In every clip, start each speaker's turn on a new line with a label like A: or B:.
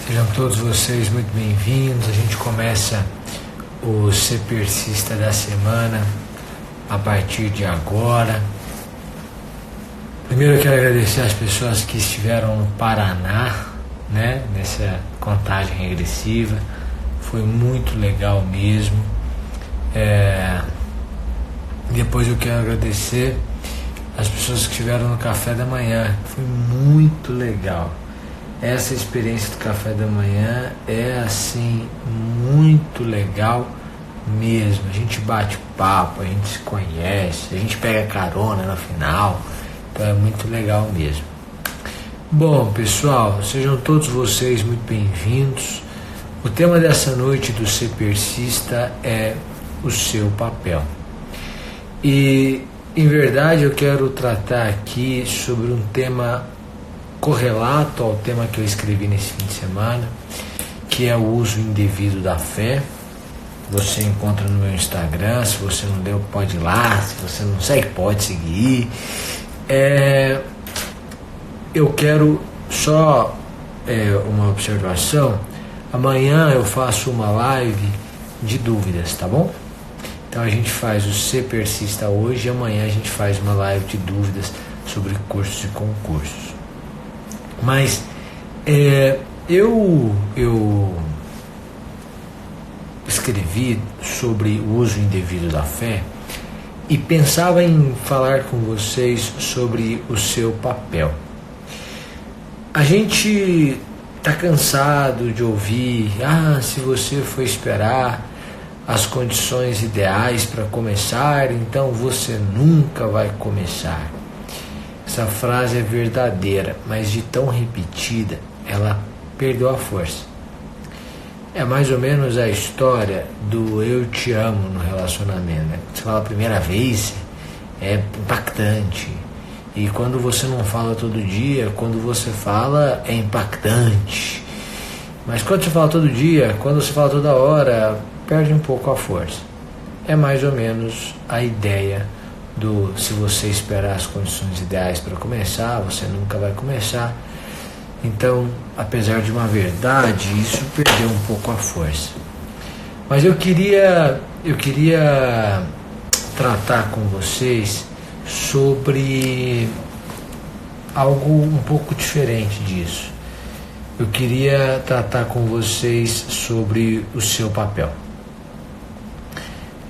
A: Sejam todos vocês muito bem-vindos. A gente começa o Ser Persista da semana a partir de agora. Primeiro eu quero agradecer as pessoas que estiveram no Paraná, nessa contagem regressiva. Foi muito legal mesmo. Depois eu quero agradecer as pessoas que estiveram no café da manhã. Foi muito legal. Essa experiência do café da manhã é assim muito legal mesmo. A gente bate papo, a gente se conhece, a gente pega carona no final, então é muito legal mesmo. Bom, pessoal, sejam todos vocês muito bem-vindos. O tema dessa noite do Ser Persista é o seu papel. E, em verdade, eu quero tratar aqui sobre um tema correlato ao tema que eu escrevi nesse fim de semana, que é o uso indevido da fé. Você encontra no meu Instagram. Se você não leu, pode ir lá. Se você não segue, pode seguir. Eu quero só uma observação. Amanhã eu faço uma live de dúvidas, tá bom? Então a gente faz o Ser Persista hoje e amanhã a gente faz uma live de dúvidas sobre cursos e concursos. Mas eu escrevi sobre o uso indevido da fé e pensava em falar com vocês sobre o seu papel. A gente está cansado de ouvir: se você for esperar as condições ideais para começar, então você nunca vai começar. Essa frase é verdadeira, mas de tão repetida, ela perdeu a força. É mais ou menos a história do eu te amo no relacionamento, né? Você fala a primeira vez, é impactante. E quando você não fala todo dia, quando você fala, é impactante. Mas quando você fala todo dia, quando você fala toda hora, perde um pouco a força. É mais ou menos a ideia se você esperar as condições ideais para começar, você nunca vai começar. Então, apesar de uma verdade, isso perdeu um pouco a força. Mas eu queria tratar com vocês sobre algo um pouco diferente disso. Eu queria tratar com vocês sobre o seu papel.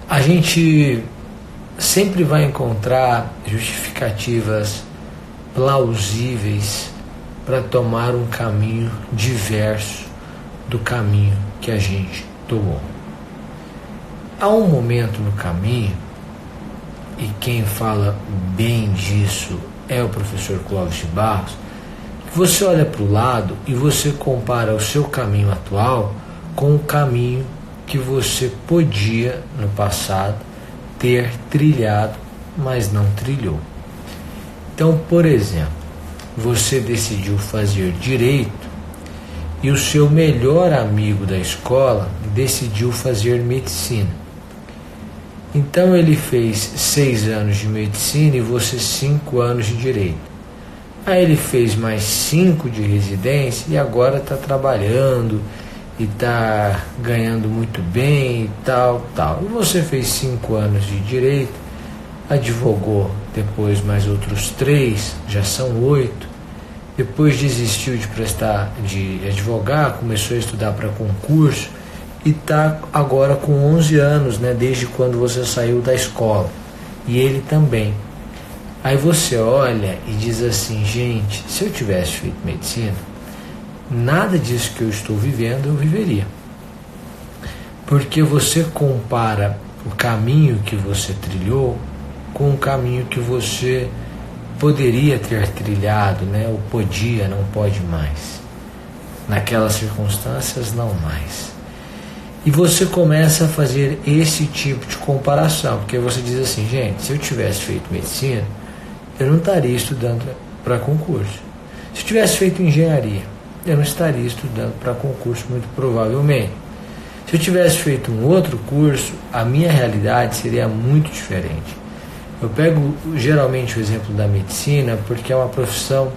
A: A gente sempre vai encontrar justificativas plausíveis para tomar um caminho diverso do caminho que a gente tomou. Há um momento no caminho, e quem fala bem disso é o professor Clóvis de Barros, que você olha para o lado e você compara o seu caminho atual com o caminho que você podia, no passado, ter trilhado, mas não trilhou. Então, por exemplo, você decidiu fazer direito e o seu melhor amigo da escola decidiu fazer medicina. Então ele fez 6 anos de medicina e você 5 anos de direito. Aí ele fez mais 5 de residência e agora está trabalhando e está ganhando muito bem e tal. E você fez 5 anos de direito, advogou depois mais outros 3, já são 8. Depois desistiu de advogar, começou a estudar para concurso e está agora com 11 anos, desde quando você saiu da escola. E ele também. Aí você olha e diz assim: gente, se eu tivesse feito medicina, nada disso que eu estou vivendo eu viveria. Porque você compara o caminho que você trilhou com o caminho que você poderia ter trilhado, ou podia, não pode mais. Naquelas circunstâncias, não mais. E você começa a fazer esse tipo de comparação, porque você diz assim: gente, se eu tivesse feito medicina, eu não estaria estudando para concurso. Se eu tivesse feito engenharia, eu não estaria estudando para concurso, muito provavelmente. Se eu tivesse feito um outro curso, a minha realidade seria muito diferente. Eu pego geralmente o exemplo da medicina porque é uma profissão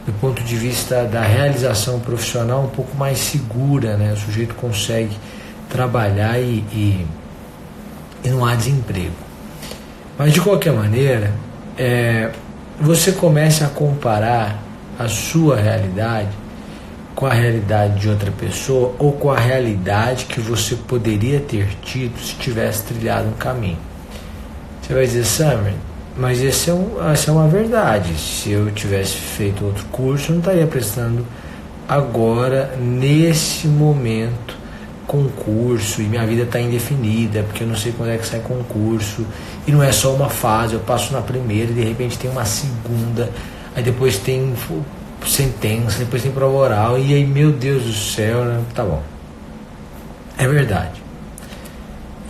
A: do ponto de vista da realização profissional, um pouco mais segura, né? O sujeito consegue trabalhar e não há desemprego. Mas de qualquer maneira, você começa a comparar a sua realidade com a realidade de outra pessoa ou com a realidade que você poderia ter tido se tivesse trilhado um caminho. Você vai dizer, Summer, mas essa é uma verdade. Se eu tivesse feito outro curso, eu não estaria prestando agora, nesse momento, concurso, e minha vida está indefinida, porque eu não sei quando é que sai concurso, e não é só uma fase, eu passo na primeira e de repente tem uma segunda, aí depois tem sentença, depois tem prova oral, e aí, meu Deus do céu, né? Tá bom. É verdade.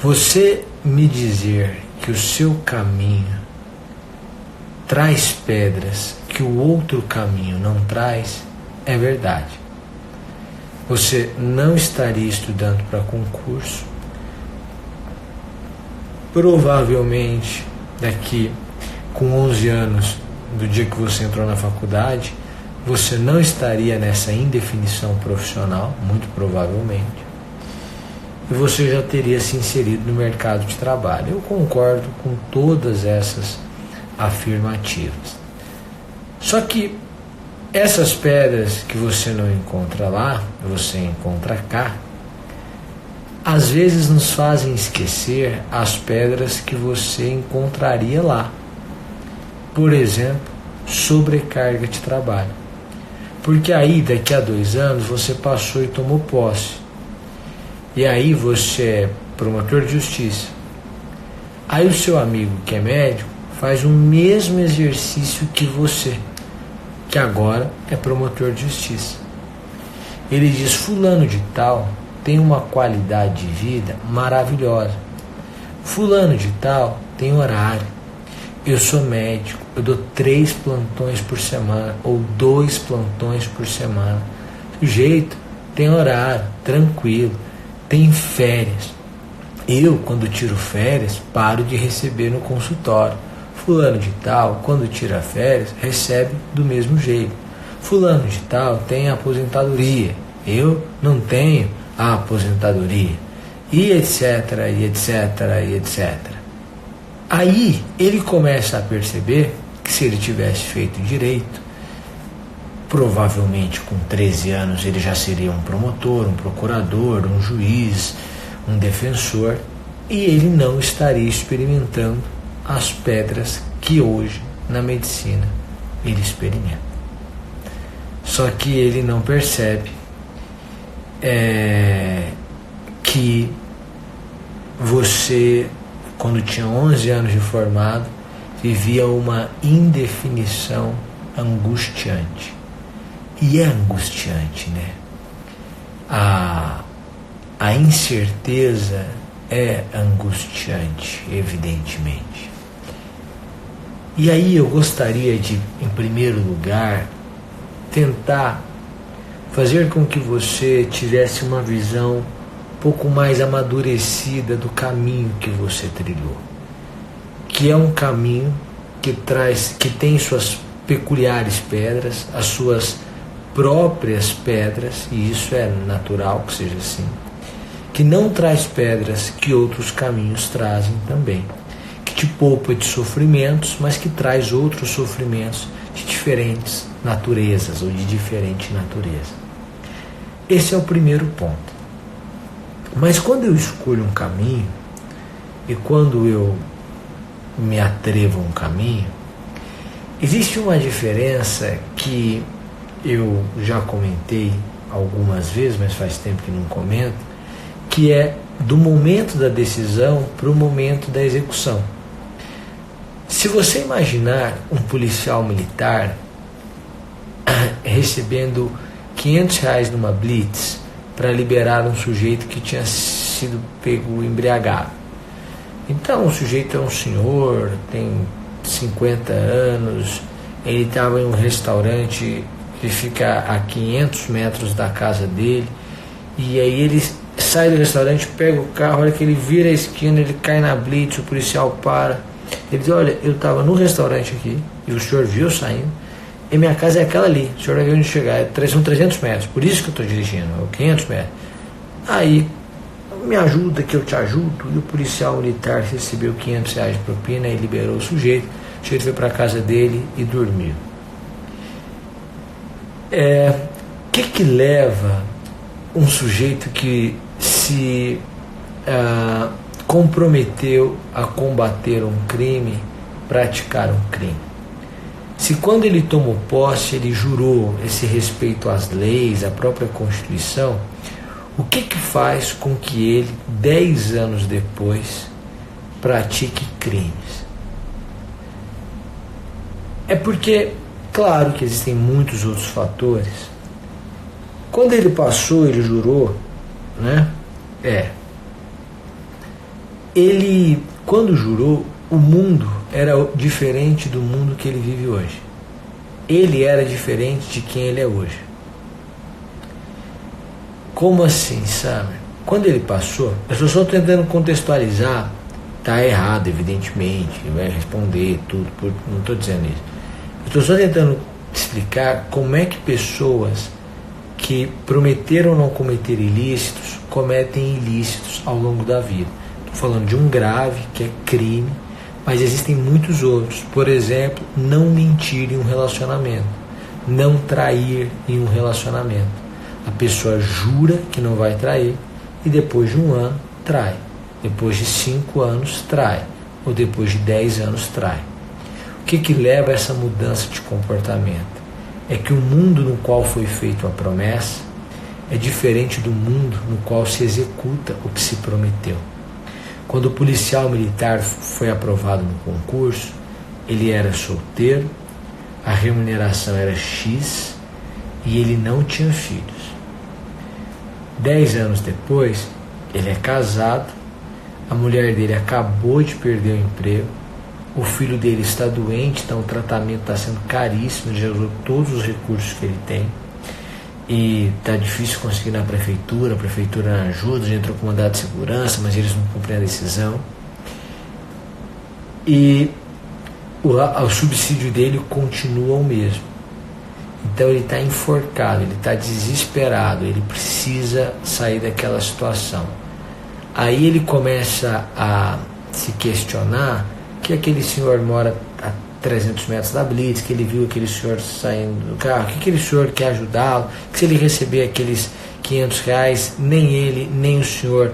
A: Você me dizer que o seu caminho traz pedras que o outro caminho não traz, é verdade. Você não estaria estudando para concurso. Provavelmente, daqui com 11 anos do dia que você entrou na faculdade, você não estaria nessa indefinição profissional, muito provavelmente, e você já teria se inserido no mercado de trabalho. Eu concordo com todas essas afirmativas. Só que essas pedras que você não encontra lá, você encontra cá, às vezes nos fazem esquecer as pedras que você encontraria lá. Por exemplo, sobrecarga de trabalho. Porque aí, daqui a 2 anos, você passou e tomou posse. E aí você é promotor de justiça. Aí o seu amigo, que é médico, faz o mesmo exercício que você, que agora é promotor de justiça. Ele diz, fulano de tal tem uma qualidade de vida maravilhosa. Fulano de tal tem horário. Eu sou médico, eu dou 3 plantões por semana ou 2 plantões por semana. O sujeito tem horário, tranquilo, tem férias. Eu, quando tiro férias, paro de receber no consultório. Fulano de tal, quando tira férias, recebe do mesmo jeito. Fulano de tal tem aposentadoria. Eu não tenho a aposentadoria. E etc, e etc, e etc. Aí ele começa a perceber que se ele tivesse feito direito, provavelmente com 13 anos ele já seria um promotor, um procurador, um juiz, um defensor, e ele não estaria experimentando as pedras que hoje na medicina ele experimenta. Só que ele não percebe que você, quando tinha 11 anos de formado, vivia uma indefinição angustiante. E é angustiante, né? A incerteza é angustiante, evidentemente. E aí eu gostaria de, em primeiro lugar, tentar fazer com que você tivesse uma visão um pouco mais amadurecida do caminho que você trilhou, que é um caminho que tem suas peculiares pedras, as suas próprias pedras, e isso é natural que seja assim, que não traz pedras que outros caminhos trazem também, que te poupa de sofrimentos, mas que traz outros sofrimentos de diferentes naturezas ou de diferente natureza. Esse é o primeiro ponto. Mas quando eu escolho um caminho e quando eu me atrevo a um caminho, existe uma diferença que eu já comentei algumas vezes, mas faz tempo que não comento, que é do momento da decisão para o momento da execução. Se você imaginar um policial militar recebendo R$500 numa blitz para liberar um sujeito que tinha sido pego embriagado. Então o sujeito é um senhor, tem 50 anos, ele estava em um restaurante que fica a 500 metros da casa dele, e aí ele sai do restaurante, pega o carro, a hora que ele vira a esquina, ele cai na blitz, o policial para, ele diz, olha, eu estava no restaurante aqui, e o senhor viu saindo, e minha casa é aquela ali, o senhor vai ver onde chegar, são 300 metros, por isso que eu estou dirigindo, 500 metros. Aí, me ajuda que eu te ajudo, e o policial militar recebeu R$500 de propina e liberou o sujeito foi para a casa dele e dormiu. O que leva um sujeito que se comprometeu a combater um crime, praticar um crime? Se quando ele tomou posse, ele jurou esse respeito às leis, à própria Constituição, o que faz com que ele, 10 anos depois, pratique crimes? É porque, claro que existem muitos outros fatores. Quando ele passou, ele jurou, né? Ele, quando jurou, o mundo era diferente do mundo que ele vive hoje. Ele era diferente de quem ele é hoje. Como assim, sabe? Quando ele passou, eu estou só tentando contextualizar, tá errado, evidentemente, vai responder tudo, não estou dizendo isso. Eu estou só tentando explicar como é que pessoas que prometeram não cometer ilícitos, cometem ilícitos ao longo da vida. Estou falando de um grave, que é crime, mas existem muitos outros. Por exemplo, não mentir em um relacionamento, não trair em um relacionamento. A pessoa jura que não vai trair e depois de 1 ano trai, depois de 5 anos trai, ou depois de 10 anos trai. O que leva a essa mudança de comportamento? É que o mundo no qual foi feita a promessa é diferente do mundo no qual se executa o que se prometeu. Quando o policial militar foi aprovado no concurso, ele era solteiro, a remuneração era X e ele não tinha filhos. 10 anos depois, ele é casado, a mulher dele acabou de perder o emprego, o filho dele está doente, então o tratamento está sendo caríssimo, ele já usou todos os recursos que ele tem e está difícil conseguir na prefeitura, a prefeitura não ajuda, já entrou com mandado de segurança, mas eles não cumprem a decisão. E o subsídio dele continua o mesmo. Então ele está enforcado, ele está desesperado, ele precisa sair daquela situação. Aí ele começa a se questionar que aquele senhor mora a 300 metros da Blitz, que ele viu aquele senhor saindo do carro, que aquele senhor quer ajudá-lo, que se ele receber aqueles R$500, nem ele, nem o senhor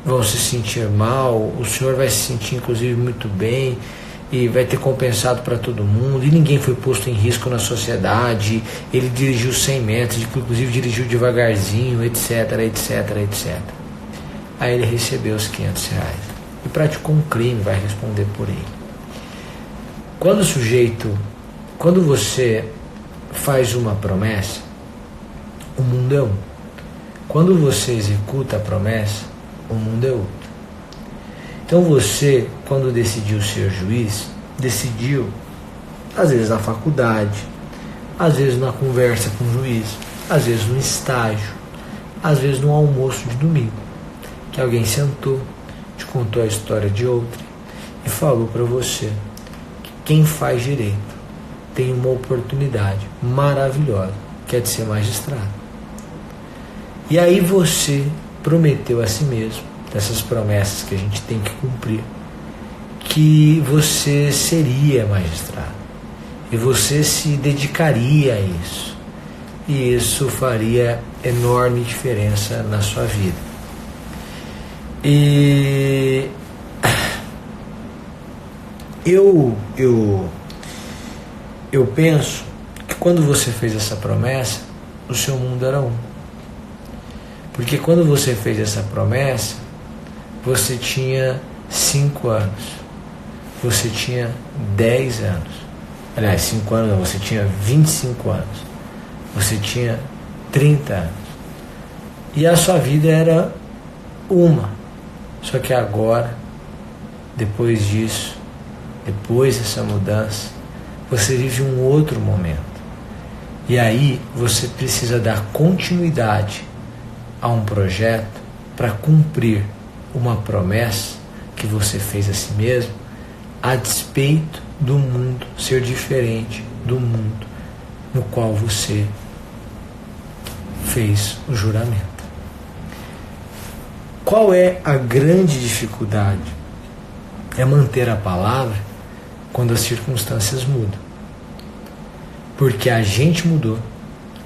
A: vão se sentir mal, o senhor vai se sentir inclusive muito bem, e vai ter compensado para todo mundo, e ninguém foi posto em risco na sociedade, ele dirigiu 100 metros, inclusive dirigiu devagarzinho, etc, etc, etc. Aí ele recebeu os R$500 e praticou um crime, vai responder por ele. Quando você faz uma promessa, o mundo é um. Quando você executa a promessa, o mundo é outro. Então você, quando decidiu ser juiz, decidiu, às vezes na faculdade, às vezes na conversa com o juiz, às vezes no estágio, às vezes no almoço de domingo, que alguém sentou, te contou a história de outra e falou para você que quem faz direito tem uma oportunidade maravilhosa, que é de ser magistrado. E aí você prometeu a si mesmo, dessas promessas que a gente tem que cumprir, que você seria magistrado e você se dedicaria a isso, e isso faria enorme diferença na sua vida. E eu penso que quando você fez essa promessa, o seu mundo era um. Porque quando você fez essa promessa, você tinha 5 anos, você tinha 10 anos, aliás, 5 anos não, você tinha 25 anos, você tinha 30 anos, e a sua vida era uma. Só que agora, depois disso, depois dessa mudança, você vive um outro momento, e aí você precisa dar continuidade a um projeto para cumprir uma promessa que você fez a si mesmo, a despeito do mundo ser diferente do mundo no qual você fez o juramento. Qual é a grande dificuldade? É manter a palavra quando as circunstâncias mudam. Porque a gente mudou,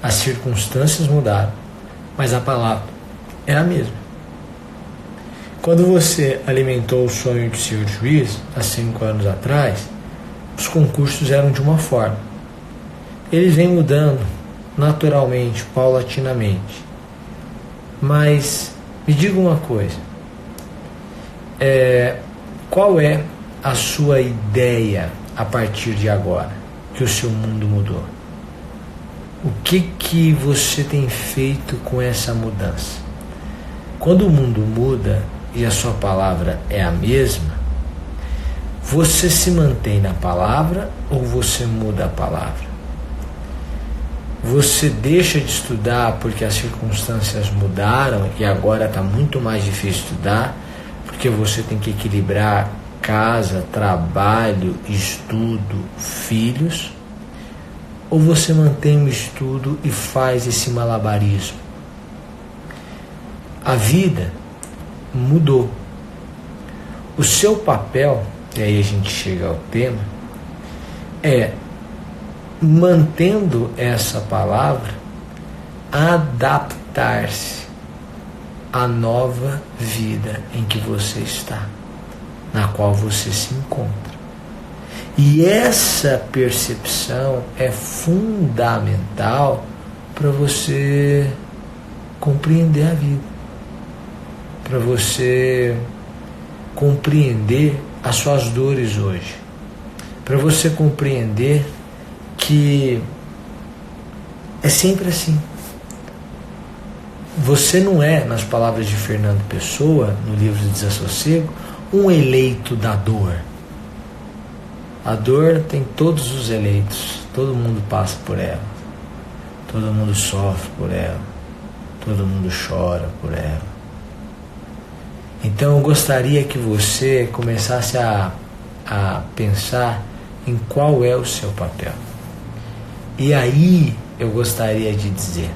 A: as circunstâncias mudaram, mas a palavra é a mesma. Quando você alimentou o sonho de ser juiz, há 5 anos atrás, os concursos eram de uma forma. Eles vêm mudando naturalmente, paulatinamente. Mas me diga uma coisa, qual é a sua ideia a partir de agora que o seu mundo mudou? O que você tem feito com essa mudança? Quando o mundo muda e a sua palavra é a mesma, você se mantém na palavra ou você muda a palavra? Você deixa de estudar porque as circunstâncias mudaram e agora está muito mais difícil estudar, porque você tem que equilibrar casa, trabalho, estudo, filhos? Ou você mantém o estudo e faz esse malabarismo? A vida mudou. O seu papel, e aí a gente chega ao tema, é, mantendo essa palavra, adaptar-se à nova vida em que você está, na qual você se encontra. E essa percepção é fundamental para você compreender a vida, para você compreender as suas dores hoje, para você compreender que é sempre assim. Você não é, nas palavras de Fernando Pessoa, no livro Desassossego, um eleito da dor. A dor tem todos os eleitos, todo mundo passa por ela, todo mundo sofre por ela, todo mundo chora por ela. Então eu gostaria que você começasse a pensar em qual é o seu papel. E aí eu gostaria de dizer,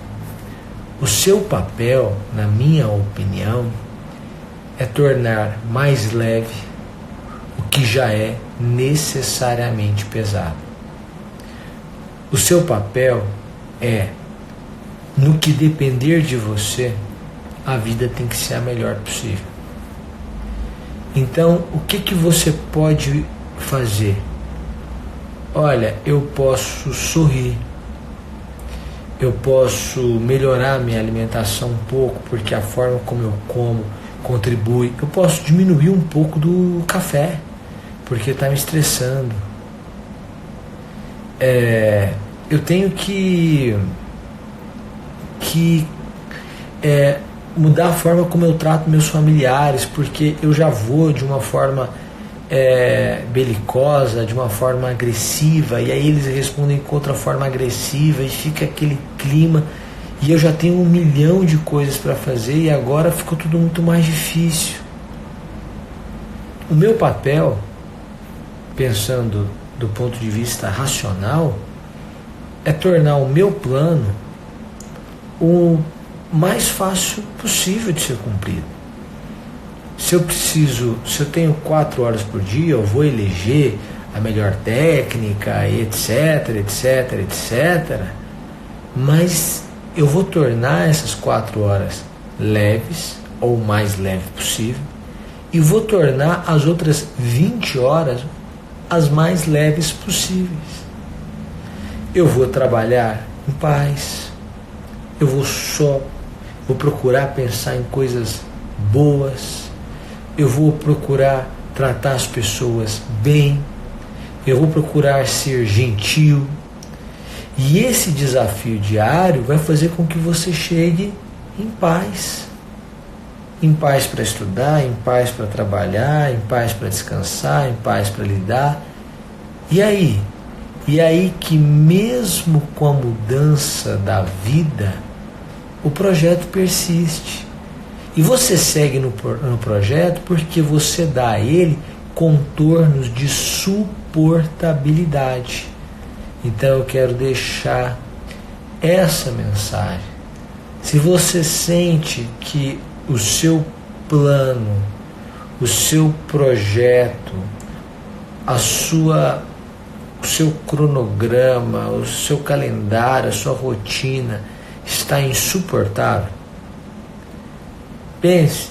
A: o seu papel, na minha opinião, é tornar mais leve o que já é necessariamente pesado. O seu papel é, no que depender de você, a vida tem que ser a melhor possível. Então, o que você pode fazer? Olha, eu posso sorrir, eu posso melhorar minha alimentação um pouco, porque a forma como eu como contribui. Eu posso diminuir um pouco do café, porque está me estressando. Eu tenho que mudar a forma como eu trato meus familiares, porque eu já vou de uma forma belicosa, de uma forma agressiva, e aí eles respondem com outra forma agressiva, e fica aquele clima, e eu já tenho 1 milhão de coisas para fazer, e agora ficou tudo muito mais difícil. O meu papel, pensando do ponto de vista racional, é tornar o meu plano o mais fácil possível de ser cumprido. Se eu tenho 4 horas por dia, eu vou eleger a melhor técnica, etc, etc, etc, mas eu vou tornar essas 4 horas leves, ou o mais leve possível, e vou tornar as outras 20 horas as mais leves possíveis. Eu vou trabalhar em paz, eu vou procurar pensar em coisas boas, eu vou procurar tratar as pessoas bem, eu vou procurar ser gentil. E esse desafio diário vai fazer com que você chegue em paz. Em paz para estudar, em paz para trabalhar, em paz para descansar, em paz para lidar. E aí que mesmo com a mudança da vida, o projeto persiste. E você segue no projeto porque você dá a ele contornos de suportabilidade. Então eu quero deixar essa mensagem. Se você sente que o seu plano, o seu projeto, o seu cronograma, o seu calendário, a sua rotina está insuportável, pense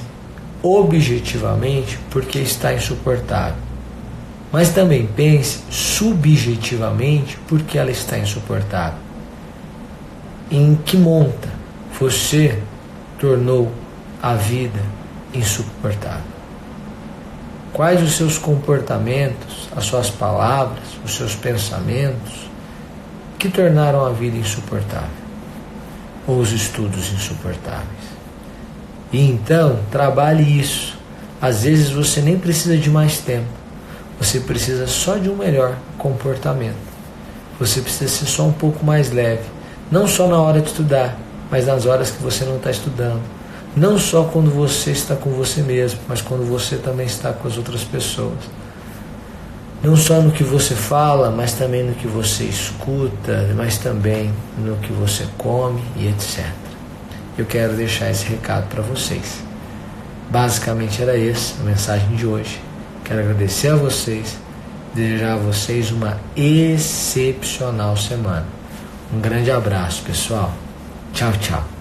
A: objetivamente porque está insuportável, mas também pense subjetivamente porque ela está insuportável. Em que monta você tornou a vida insuportável? Quais os seus comportamentos, as suas palavras, os seus pensamentos que tornaram a vida insuportável? Ou os estudos insuportáveis? E então, trabalhe isso. Às vezes você nem precisa de mais tempo. Você precisa só de um melhor comportamento. Você precisa ser só um pouco mais leve. Não só na hora de estudar, mas nas horas que você não está estudando. Não só quando você está com você mesmo, mas quando você também está com as outras pessoas. Não só no que você fala, mas também no que você escuta, mas também no que você come e etc. Eu quero deixar esse recado para vocês. Basicamente era essa a mensagem de hoje. Quero agradecer a vocês, desejar a vocês uma excepcional semana. Um grande abraço, pessoal. Tchau, tchau.